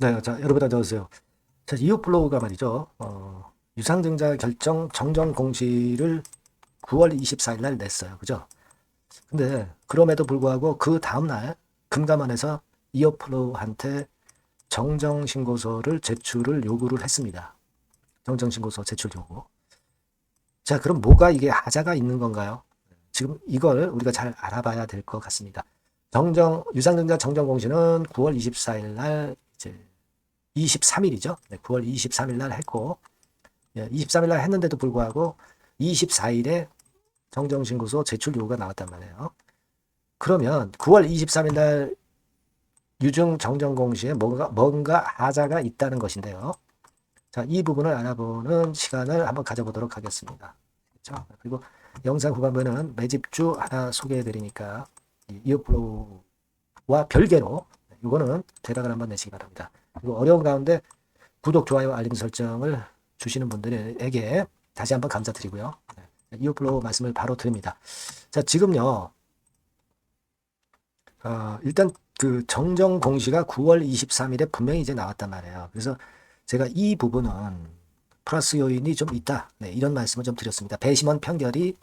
네, 자, 여러분 안녕하세요. 자, 이웃 블로그가 말이죠. 유상증자 결정 정정 공시를 9월 24일 날 냈어요. 그죠? 근데 그럼에도 불구하고 그 다음 날 금감원에서 이웃 블로그한테 정정 신고서를 제출을 요구를 했습니다. 정정 신고서 제출 요구. 자, 그럼 뭐가 이게 하자가 있는 건가요? 지금 이걸 우리가 잘 알아봐야 될 것 같습니다. 유상증자 정정 공시는 9월 24일 날 이제 23일이죠. 네, 9월 23일 날 했고, 23일 날 했는데도 불구하고 24일에 정정신고서 제출 요구가 나왔단 말이에요. 그러면 9월 23일 날 유증 정정 공시에 뭔가 하자가 있다는 것인데요. 자, 이 부분을 알아보는 시간을 한번 가져보도록 하겠습니다. 그렇죠? 그리고 영상 후반부에는 매집주 하나 소개해 드리니까 이어플로우와 별개로 이거는 대박을 한번 내시기 바랍니다. 그리고 어려운 가운데 구독, 좋아요, 알림 설정을 주시는 분들에게 다시 한번 감사드리고요. 이어플로우 말씀을 바로 드립니다. 자, 지금요. 일단 그 정정 공시가 9월 23일에 분명히 이제 나왔단 말이에요. 그래서 제가 이 부분은 플러스 요인이 좀 있다. 네, 이런 말씀을 좀 드렸습니다. 배심원 판결이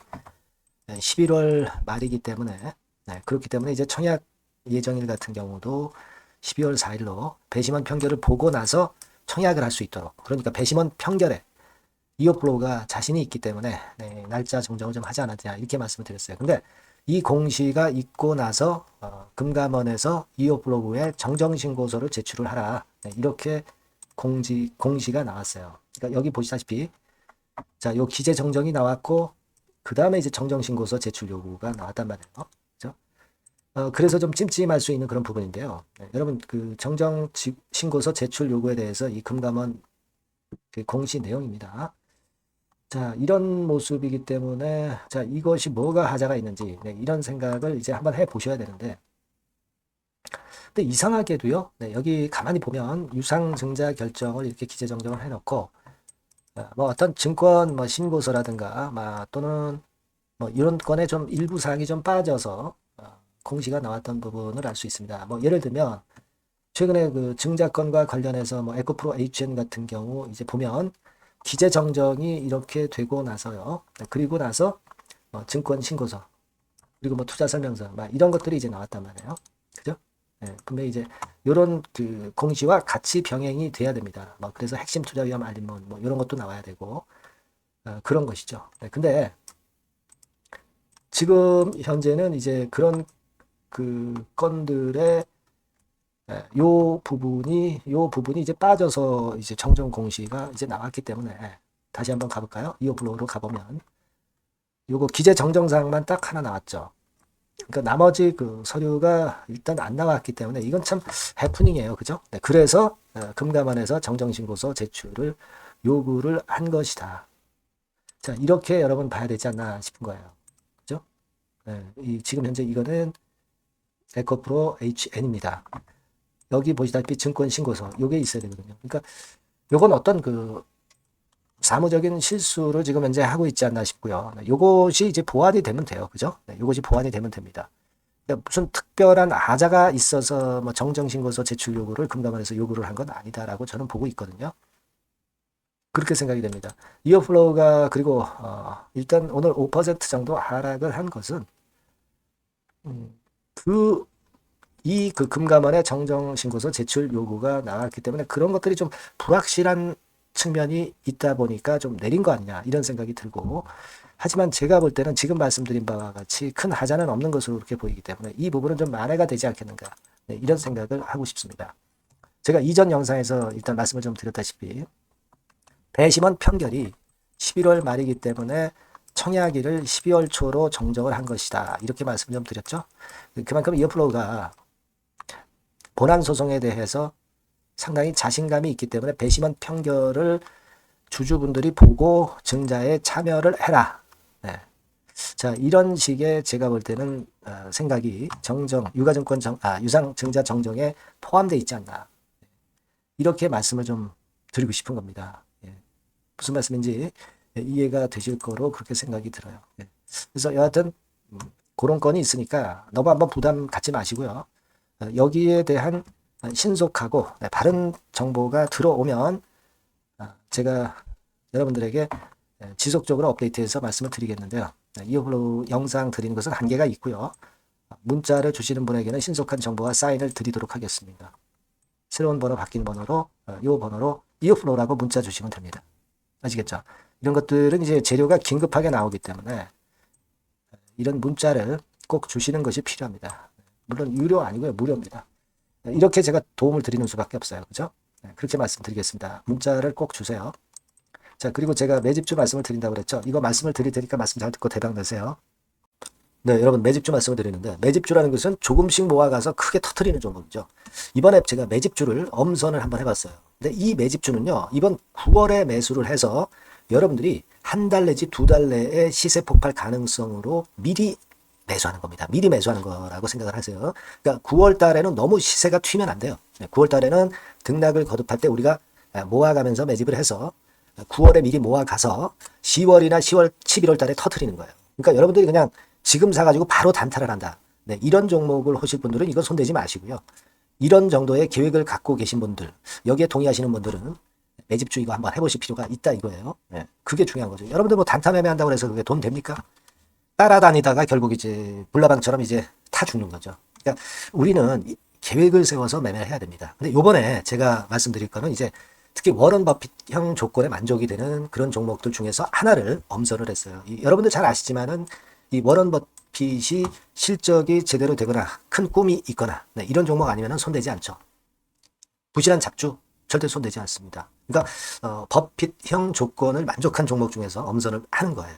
11월 말이기 때문에 그렇기 때문에 이제 청약 예정일 같은 경우도 12월 4일로 배심원 판결을 보고 나서 청약을 할 수 있도록, 그러니까 배심원 판결에 이어플로우가 자신이 있기 때문에 날짜 정정을 좀 하지 않았냐 이렇게 말씀을 드렸어요. 근데 이 공시가 있고 나서 금감원에서 이어플로우에 정정신고서를 제출을 하라, 이렇게 공시가 나왔어요. 그러니까 여기 보시다시피 자, 요 기재 정정이 나왔고 그 다음에 이제 정정신고서 제출 요구가 나왔단 말이에요. 그렇죠? 그래서 좀 찜찜할 수 있는 그런 부분인데요. 여러분 그 정정신고서 제출 요구에 대해서 이 금감원 그 공시 내용입니다. 자, 이런 모습이기 때문에 자, 이것이 뭐가 하자가 있는지 이런 생각을 이제 한번 해 보셔야 되는데, 근데 이상하게도요. 여기 가만히 보면 유상증자 결정을 이렇게 기재 정정을 해놓고 뭐 어떤 증권 뭐 신고서라든가 또는 뭐 이런 건에 좀 일부 사항이 좀 빠져서 공시가 나왔던 부분을 알 수 있습니다. 뭐 예를 들면 최근에 그 증자건과 관련해서 뭐 에코프로 HN 같은 경우 이제 보면 기재 정정이 이렇게 되고 나서요. 그리고 나서 증권 신고서 그리고 뭐 투자 설명서 막 이런 것들이 이제 나왔단 말이에요. 그죠? 분명히 이제 이런 그 공시와 같이 병행이 돼야 됩니다. 뭐 그래서 핵심 투자 위험 알림문 뭐 이런 것도 나와야 되고 그런 것이죠. 근데 지금 현재는 이제 그런 그 건들의 요 부분이 이제 빠져서 이제 정정 공시가 이제 나왔기 때문에 다시 한번 가볼까요? 이어 블로우로 가보면 요거 기재 정정사항만 딱 하나 나왔죠. 그러니까 나머지 그 서류가 일단 안 나왔기 때문에 이건 참 해프닝이에요. 그죠? 그래서 금감원에서 정정신고서 제출을 요구를 한 것이다. 자, 이렇게 여러분 봐야 되지 않나 싶은 거예요. 그죠? 지금 현재 이거는 에코프로 HN입니다. 여기 보시다시피 증권신고서 요게 있어야 되거든요. 그러니까 요건 어떤 그 사무적인 실수를 지금 현재 하고 있지 않나 싶고요. 요것이 이제 보완이 되면 돼요. 그죠? 요것이 보완이 되면 됩니다. 그러니까 무슨 특별한 하자가 있어서 뭐 정정신고서 제출 요구를 금감원에서 요구를 한 건 아니다라고 저는 보고 있거든요. 그렇게 생각이 됩니다. 이어플로우가 그리고 일단 오늘 5% 정도 하락을 한 것은 그 그 금감원의 정정신고서 제출 요구가 나왔기 때문에 그런 것들이 좀 불확실한 측면이 있다 보니까 좀 내린 거 아니냐 이런 생각이 들고, 하지만 제가 볼 때는 지금 말씀드린 바와 같이 큰 하자는 없는 것으로 그렇게 보이기 때문에 이 부분은 좀 만회가 되지 않겠는가 이런 생각을 하고 싶습니다. 제가 이전 영상에서 일단 말씀을 좀 드렸다시피 배심원 판결이 11월 말이기 때문에 청약일을 12월 초로 정정을 한 것이다 이렇게 말씀을 좀 드렸죠. 그만큼 이어플로우가 본안 소송에 대해서 상당히 자신감이 있기 때문에 배심원 판결을 주주분들이 보고 증자에 참여를 해라. 자, 이런 식의 제가 볼 때는 생각이 유상증자 정정에 포함되어 있지 않나. 이렇게 말씀을 좀 드리고 싶은 겁니다. 무슨 말씀인지 이해가 되실 거로 그렇게 생각이 들어요. 그래서 여하튼 그런 건이 있으니까 너무 한번 부담 갖지 마시고요. 여기에 대한 신속하고 바른 정보가 들어오면 제가 여러분들에게 지속적으로 업데이트해서 말씀을 드리겠는데요. 이어플로우 영상 드리는 것은 한계가 있고요. 문자를 주시는 분에게는 신속한 정보와 사인을 드리도록 하겠습니다. 새로운 번호 바뀐 번호로 이 번호로 이어플로우라고 문자 주시면 됩니다. 아시겠죠? 이런 것들은 이제 재료가 긴급하게 나오기 때문에 이런 문자를 꼭 주시는 것이 필요합니다. 물론 유료 아니고요. 무료입니다. 이렇게 제가 도움을 드리는 수밖에 없어요. 그죠? 그렇게 말씀드리겠습니다. 문자를 꼭 주세요. 자, 그리고 제가 매집주 말씀을 드린다고 그랬죠. 이거 말씀을 드릴 테니까 말씀 잘 듣고 대박 내세요. 네, 여러분 매집주 말씀을 드리는데 매집주라는 것은 조금씩 모아가서 크게 터트리는 종목이죠. 이번에 제가 매집주를 엄선을 한번 해봤어요. 근데 이 매집주는요, 이번 9월에 매수를 해서 여러분들이 한 달 내지 두 달 내에 시세 폭발 가능성으로 미리 매수하는 겁니다. 미리 매수하는 거라고 생각을 하세요. 그러니까 9월 달에는 너무 시세가 튀면 안 돼요. 9월 달에는 등락을 거듭할 때 우리가 모아가면서 매집을 해서 9월에 미리 모아가서 10월이나 10월, 11월 달에 터트리는 거예요. 그러니까 여러분들이 그냥 지금 사가지고 바로 단타를 한다. 네, 이런 종목을 하실 분들은 이건 손대지 마시고요. 이런 정도의 계획을 갖고 계신 분들, 여기에 동의하시는 분들은 매집주 이거 한번 해보실 필요가 있다 이거예요. 네, 그게 중요한 거죠. 여러분들 뭐 단타 매매한다고 해서 그게 돈 됩니까? 따라다니다가 결국 이제 불나방처럼 이제 타 죽는 거죠. 그러니까 우리는 계획을 세워서 매매를 해야 됩니다. 근데 요번에 제가 말씀드릴 거는 이제 특히 워런 버핏형 조건에 만족이 되는 그런 종목들 중에서 하나를 엄선을 했어요. 여러분들 잘 아시지만은 이 워런 버핏이 실적이 제대로 되거나 큰 꿈이 있거나 이런 종목 아니면 손대지 않죠. 부실한 잡주 절대 손대지 않습니다. 그러니까 버핏형 조건을 만족한 종목 중에서 엄선을 하는 거예요.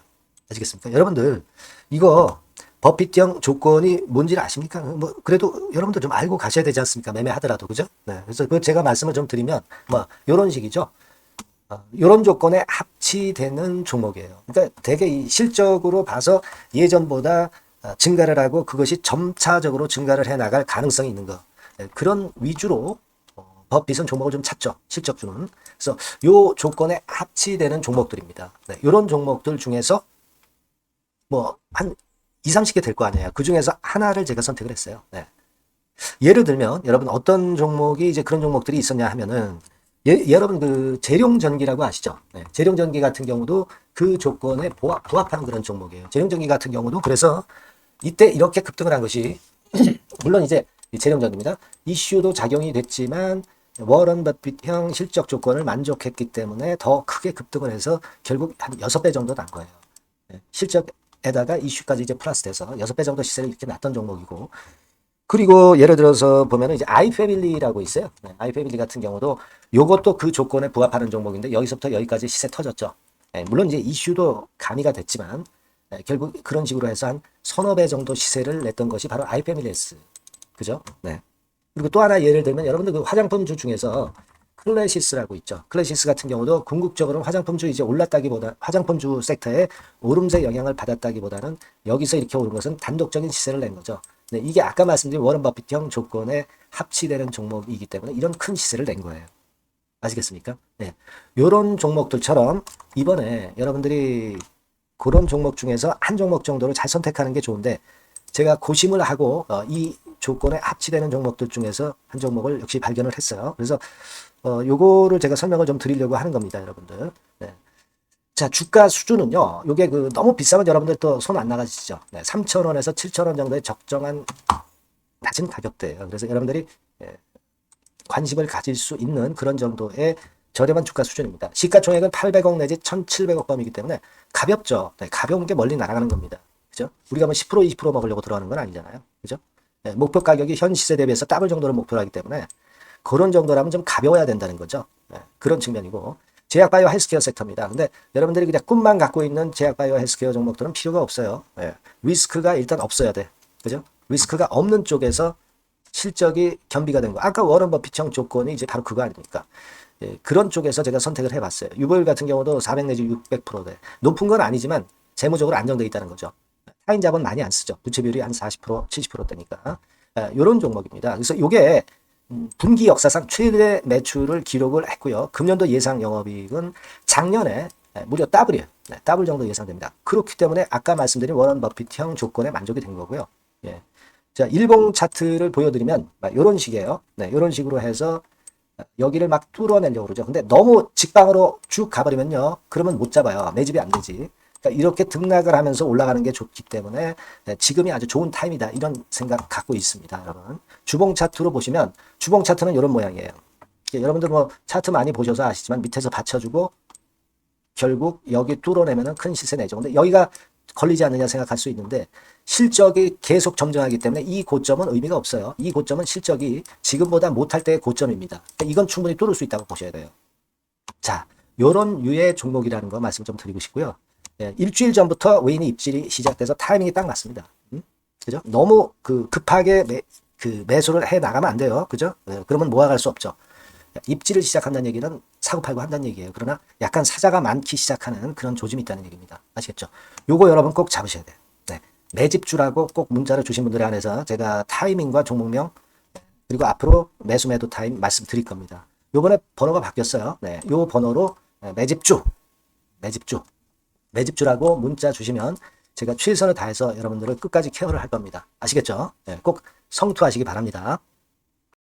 아시겠습니까? 여러분들 이거 버핏형 조건이 뭔지를 아십니까? 뭐 그래도 여러분들 좀 알고 가셔야 되지 않습니까? 매매하더라도 그죠? 네, 그래서 제가 말씀을 좀 드리면 뭐 이런 식이죠. 이런 조건에 합치되는 종목이에요. 그러니까 되게 이 실적으로 봐서 예전보다 증가를 하고 그것이 점차적으로 증가를 해 나갈 가능성이 있는 거. 그런 위주로 버핏은 종목을 좀 찾죠. 실적주는. 그래서 요 조건에 합치되는 종목들입니다. 네, 이런 종목들 중에서 뭐 한 2, 30개 될 거 아니에요. 그 중에서 하나를 제가 선택을 했어요. 네. 예를 들면 여러분 어떤 종목이 이제 그런 종목들이 있었냐 하면은 여러분 그 재룡전기라고 아시죠? 네. 재룡전기 같은 경우도 그 조건에 부합하는 그런 종목이에요. 재룡전기 같은 경우도 그래서 이때 이렇게 급등을 한 것이 물론 이제 재룡전기입니다. 이슈도 작용이 됐지만 워런 버핏형 실적 조건을 만족했기 때문에 더 크게 급등을 해서 결국 한 6배 정도 난 거예요. 네. 실적에다가 이슈까지 이제 플러스돼서 6배 정도 시세를 이렇게 났던 종목이고 그리고 예를 들어서 보면은 이제 아이패밀리라고 있어요. 네, 아이패밀리 같은 경우도 요것도 그 조건에 부합하는 종목인데 여기서부터 여기까지 시세 터졌죠. 네, 물론 이제 이슈도 가미가 됐지만 결국 그런 식으로 해서 한 서너 배 정도 시세를 냈던 것이 바로 아이패밀리스. 그죠? 네. 그리고 또 하나 예를 들면 여러분들 그 화장품주 중에서 클래시스라고 있죠. 클래시스 같은 경우도 궁극적으로 화장품주 이제 올랐다기보다 화장품주 섹터에 오름세 영향을 받았다기보다는 여기서 이렇게 오른 것은 단독적인 시세를 낸 거죠. 네, 이게 아까 말씀드린 워런 버핏형 조건에 합치되는 종목이기 때문에 이런 큰 시세를 낸 거예요. 아시겠습니까? 네. 요런 종목들처럼 이번에 여러분들이 그런 종목 중에서 한 종목 정도를 잘 선택하는 게 좋은데 제가 고심을 하고 이 조건에 합치되는 종목들 중에서 한 종목을 역시 발견을 했어요. 그래서 요거를 제가 설명을 좀 드리려고 하는 겁니다, 여러분들. 네. 자, 주가 수준은요. 요게 그 너무 비싸면 여러분들 또 손 안 나가시죠. 네, 3,000원에서 7,000원 정도의 적정한 낮은 가격대예요. 그래서 여러분들이 관심을 가질 수 있는 그런 정도의 저렴한 주가 수준입니다. 시가총액은 800억 내지 1,700억 범이기 때문에 가볍죠. 네, 가벼운 게 멀리 날아가는 겁니다. 그죠? 우리가 뭐 10% 20% 먹으려고 들어가는 건 아니잖아요. 그죠? 네, 목표 가격이 현 시세 대비해서 더블 정도를 목표로 하기 때문에 그런 정도라면 좀 가벼워야 된다는 거죠. 네, 그런 측면이고 제약바이오 헬스케어 섹터입니다. 근데 여러분들이 그냥 꿈만 갖고 있는 제약바이오 헬스케어 종목들은 필요가 없어요. 네, 리스크가 일단 없어야 돼. 그죠? 리스크가 없는 쪽에서 실적이 겸비가 된 거. 아까 워런 버핏형 조건이 이제 바로 그거 아닙니까? 예, 그런 쪽에서 제가 선택을 해봤어요. 유보율 같은 경우도 400 내지 600%대. 높은 건 아니지만 재무적으로 안정되어 있다는 거죠. 타인 자본 많이 안 쓰죠. 부채 비율이 한 40%, 70%대니까. 이런 종목입니다. 그래서 이게 분기 역사상 최대 매출을 기록을 했고요. 금년도 예상 영업이익은 작년에 무려 더블이에요. 네, 더블 정도 예상됩니다. 그렇기 때문에 아까 말씀드린 워런 버핏형 조건에 만족이 된 거고요. 예. 자, 일봉 차트를 보여드리면 이런 식이에요. 네, 이런 식으로 해서 여기를 막 뚫어내려고 그러죠. 근데 너무 직방으로 쭉 가버리면요. 그러면 못 잡아요. 매집이 안 되지. 그러니까 이렇게 등락을 하면서 올라가는 게 좋기 때문에 지금이 아주 좋은 타임이다. 이런 생각 갖고 있습니다. 여러분. 주봉 차트로 보시면 주봉 차트는 이런 모양이에요. 여러분들 뭐 차트 많이 보셔서 아시지만 밑에서 받쳐주고 결국 여기 뚫어내면은 큰 시세 내죠. 근데 여기가 걸리지 않느냐 생각할 수 있는데 실적이 계속 정정하기 때문에 이 고점은 의미가 없어요. 이 고점은 실적이 지금보다 못할 때의 고점입니다. 이건 충분히 뚫을 수 있다고 보셔야 돼요. 자, 요런 유의 종목이라는 거 말씀 좀 드리고 싶고요. 예, 일주일 전부터 외인이 입질이 시작돼서 타이밍이 딱 맞습니다. 그죠? 너무 급하게 매수를 해 나가면 안 돼요. 그죠? 예, 그러면 모아갈 수 없죠. 입지를 시작한다는 얘기는 사고팔고 한다는 얘기예요. 그러나 약간 사자가 많기 시작하는 그런 조짐이 있다는 얘기입니다. 아시겠죠? 요거 여러분 꼭 잡으셔야 돼요. 네. 매집주라고 꼭 문자를 주신 분들에 한해서 제가 타이밍과 종목명 그리고 앞으로 매수 매도 타임 말씀드릴 겁니다. 요번에 번호가 바뀌었어요. 네. 요 번호로 매집주라고 문자 주시면 제가 최선을 다해서 여러분들을 끝까지 케어를 할 겁니다. 아시겠죠? 네. 꼭 성투하시기 바랍니다.